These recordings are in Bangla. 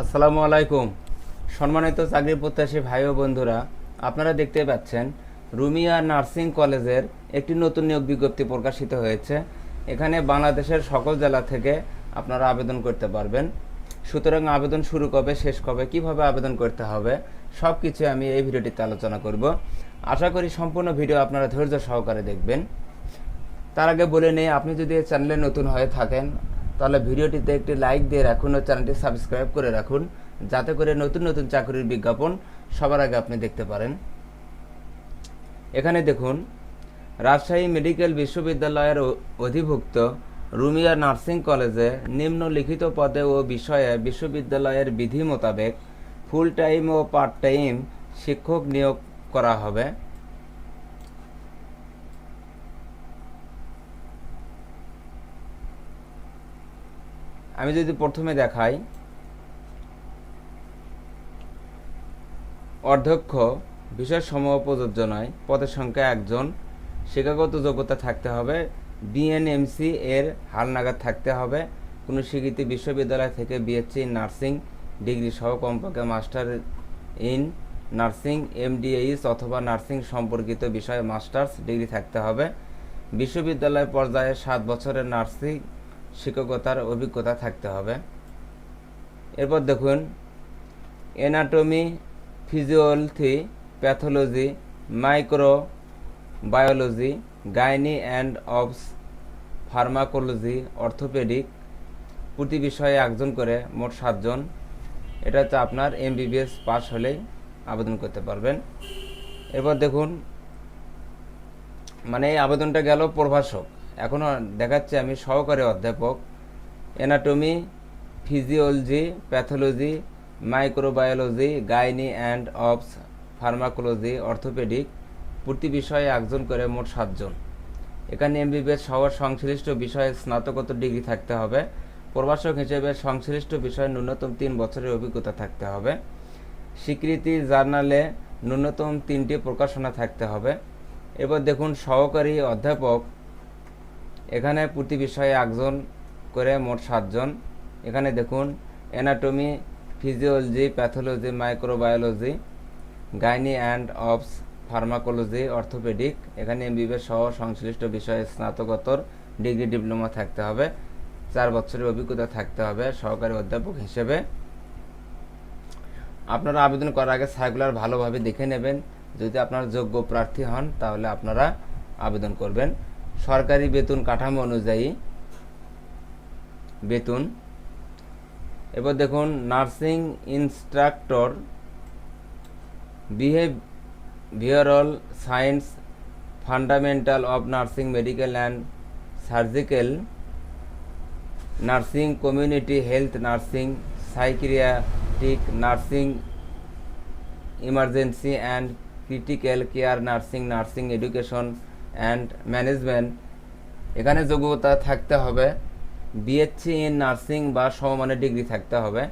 আসসালামু আলাইকুম। সম্মানিত চাকরি প্রত্যাশী ভাই ও বন্ধুরা, আপনারা দেখতে পাচ্ছেন রুমিয়া নার্সিং কলেজের একটি নতুন নিয়োগ বিজ্ঞপ্তি প্রকাশিত হয়েছে। এখানে বাংলাদেশের সকল জেলা থেকে আপনারা আবেদন করতে পারবেন। সুতরাং আবেদন শুরু কবে, শেষ কবে, কিভাবে আবেদন করতে হবে, সব কিছু আমি এই ভিডিওটিতে আলোচনা করব। আশা করি সম্পূর্ণ ভিডিও আপনারা ধৈর্য সহকারে দেখবেন। তার আগে বলে নেই, আপনি যদি এই চ্যানেলে নতুন হয়ে থাকেন তাহলে ভিডিওটিতে একটি লাইক দিয়ে রাখুন ও চ্যানেলটি সাবস্ক্রাইব করে রাখুন, যাতে করে নতুন নতুন চাকরির বিজ্ঞাপন সবার আগে আপনি দেখতে পারেন। এখানে দেখুন, রাজশাহী মেডিকেল বিশ্ববিদ্যালয়ের অধিভুক্ত রুমিয়া নার্সিং কলেজে নিম্নলিখিত পদে ও বিষয়ে বিশ্ববিদ্যালয়ের বিধি মোতাবেক ফুল টাইম ও পার্ট টাইম শিক্ষক নিয়োগ করা হবে। আমি যদি প্রথমে দেখাই, অধ্যক্ষ বিষয় সমূহ প্রযোজ্য নয়, পদের সংখ্যা একজন, শিক্ষাগত যোগ্যতা থাকতে হবে বিএনএমসি এর হালনাগাদ থাকতে হবে, কোনো স্বীকৃতি বিশ্ববিদ্যালয় থেকে বিএসসি নার্সিং ডিগ্রি সহ কমপক্ষে মাস্টার ইন নার্সিং এমডিএইচ অথবা নার্সিং সম্পর্কিত বিষয়ে মাস্টার্স ডিগ্রি থাকতে হবে, বিশ্ববিদ্যালয় পর্যায়ে 7 বছরের নার্সিং শিক্ষকতার অভিজ্ঞতা থাকতে হবে। এরপর দেখুন, anatomy, physiology, pathology, microbiology, gynae and obs, pharmacology, orthopaedic, প্রতি বিষয়ে একজন করে, মোট 7 জন। এটা হচ্ছে আপনার এমবিবিএস পাস হলেই আবেদন করতে পারবেন। এরপর দেখুন, মানে এই আবেদনটা গেল প্রভাষক, এখনও দেখাচ্ছে আমি সহকারী অধ্যাপক। Anatomy, physiology, pathology, microbiology, gynae and obs, pharmacology, orthopaedic, প্রতি বিষয়ে একজন করে, মোট 7 জন। এখানে এমবিবিএস সহ সংশ্লিষ্ট বিষয়ে স্নাতকোত্তর ডিগ্রি থাকতে হবে। প্রভাষক হিসেবে সংশ্লিষ্ট বিষয়ে ন্যূনতম 3 বছরের অভিজ্ঞতা থাকতে হবে। স্বীকৃতি জার্নালে ন্যূনতম 3টি প্রকাশনা থাকতে হবে। এবার দেখুন, সহকারী অধ্যাপক, এখানে প্রতি বিষয়ে একজন করে, মোট 7 জন। এখানে দেখুন, anatomy, physiology, pathology, microbiology, gynae and obs, pharmacology, orthopaedic, এখানে এমবিবিএস সহ সংশ্লিষ্ট বিষয়ে স্নাতকোত্তর ডিগ্রি ডিপ্লোমা থাকতে হবে, 4 বছরের অভিজ্ঞতা থাকতে হবে সহকারী অধ্যাপক হিসেবে। আপনারা আবেদন করার আগে সার্কুলার ভালোভাবে দেখে নেবেন। যদি আপনারা যোগ্য প্রার্থী হন তাহলে আপনারা আবেদন করবেন। সরকারি বেতন কাঠামো অনুযায়ী বেতন। এবার দেখুন, nursing instructor, behavioural science, fundamental of nursing, medical and surgical nursing, community health nursing, psychiatric nursing, emergency and critical care nursing, nursing education and management, এখানে যোগ্যতা থাকতে হবে বিএসসি ইন নার্সিং বা সমমানের ডিগ্রি থাকতে হবে।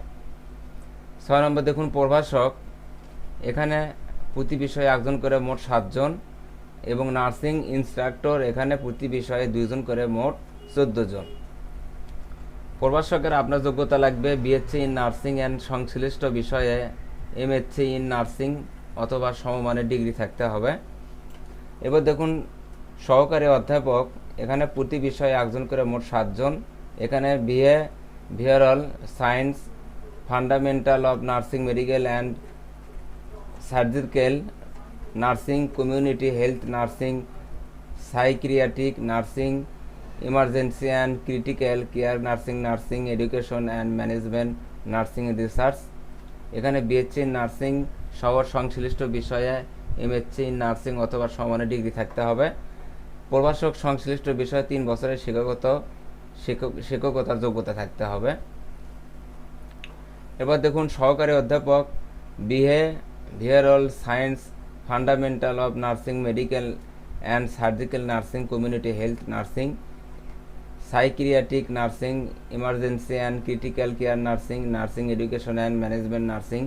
6 নম্বর দেখুন, প্রভাষক, এখানে প্রতি বিষয়ে একজন করে, মোট 7 জন, এবং নার্সিং ইনস্ট্রাক্টর, এখানে প্রতি বিষয়ে 2 জন করে, মোট 14 জন। প্রভাষকের আপনার যোগ্যতা লাগবে বিএসসি ইন নার্সিং অ্যান্ড সংশ্লিষ্ট বিষয়ে এমএসসি ইন নার্সিং অথবা সমমানের ডিগ্রি থাকতে হবে। এবার দেখুন, সহকারী অধ্যাপক, এখানে প্রতি বিষয়ে একজন করে, মোট 7 জন। এখানে behavioural science, fundamental of nursing, medical and surgical nursing, community health nursing, psychiatric nursing, emergency and critical care nursing, nursing education and management, nursing research, এখানে বিএসসি নার্সিং সহ সংশ্লিষ্ট বিষয়ে এমএসসি নার্সিং অথবা সমানের ডিগ্রি থাকতে হবে। প্রভাষক সংশ্লিষ্ট বিষয়ে 3 বছরের শিক্ষকতার যোগ্যতা থাকতে হবে। এবার দেখুন, সহকারী অধ্যাপক, behavioural science, fundamental of nursing, medical and surgical nursing, community health nursing, psychiatric nursing, emergency and critical care nursing, nursing education and management, nursing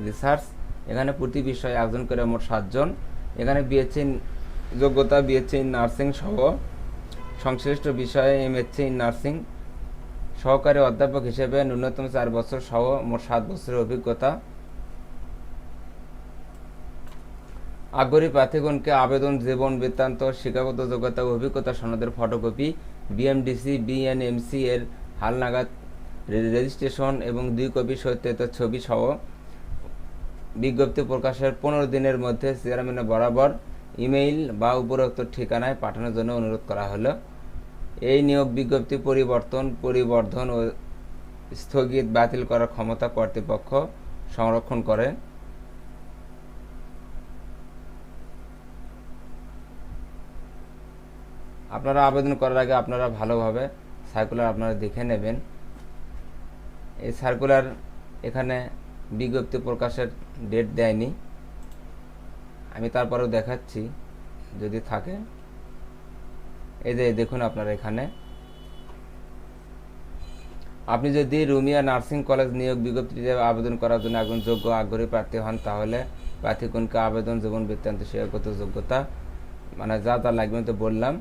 research, এখানে প্রতি বিষয়ে একজন করে, মোট 7 জন। এখানে বিএসসি যোগ্যতা বিএসসি নার্সিং সহ সংশ্লিষ্ট বিষয়ে এমএসসি নার্সিং সহকারী অধ্যাপক হিসেবে ন্যূনতম 4 বছর সহ মোট 7 বছরের অভিজ্ঞতা। আগ্রহী প্রার্থীগণকে আবেদন, জীবন বৃত্তান্ত, শিক্ষাগত যোগ্যতা ও অভিজ্ঞতা সনদের ফটোকপি, বিএমডিসি বিএনএমসি এর হালনাগাদ রেজিস্ট্রেশন এবং 2 কপি সত্যায়িত ছবি সহ বিজ্ঞপ্তি প্রকাশের 15 দিনের মধ্যে চেয়ারম্যানের বরাবর ইমেইল বা উপরোক্ত ঠিকানায় পাঠানোর জন্য অনুরোধ করা হলো। এই নিয়োগ বিজ্ঞপ্তি পরিবর্ধন ও স্থগিত বাতিল করার ক্ষমতা কর্তৃপক্ষ সংরক্ষণ করে। আপনারা আবেদন করার আগে আপনারা ভালোভাবে সার্কুলার আপনারা দেখে নেবেন। এই সার্কুলার এখানে বিজ্ঞপ্তি প্রকাশের ডেট দেয়নি, আমি তারপরেও দেখাচ্ছি যদি থাকে। এই যে দেখুন আপনারা এখানে, আপনি যদি রুমিয়া নার্সিং কলেজ নিয়োগ বিজ্ঞপ্তিতে আবেদন করার জন্য একজন যোগ্য আগ্রহী প্রার্থী হন, তাহলে প্রার্থীগণকে আবেদন, জীবন বৃত্তান্ত, শিক্ষাগত যোগ্যতা মানে যা যা লাগবে তো বললাম।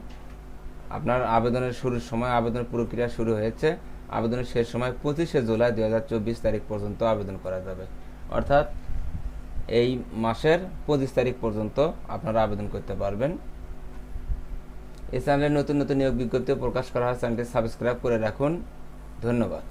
আপনার আবেদনের শুরুর সময়, আবেদনের প্রক্রিয়া শুরু হয়েছে, আবেদনের শেষ সময় 25শে জুলাই 2024 তারিখ পর্যন্ত আবেদন করা যাবে। অর্থাৎ এই মাসের 25 তারিখ পর্যন্ত আপনারা আবেদন করতে পারবেন। এই চ্যানেলে নতুন নতুন নিয়োগ বিজ্ঞপ্তি প্রকাশ করা হয়, চ্যানেলটি সাবস্ক্রাইব করে রাখুন। ধন্যবাদ।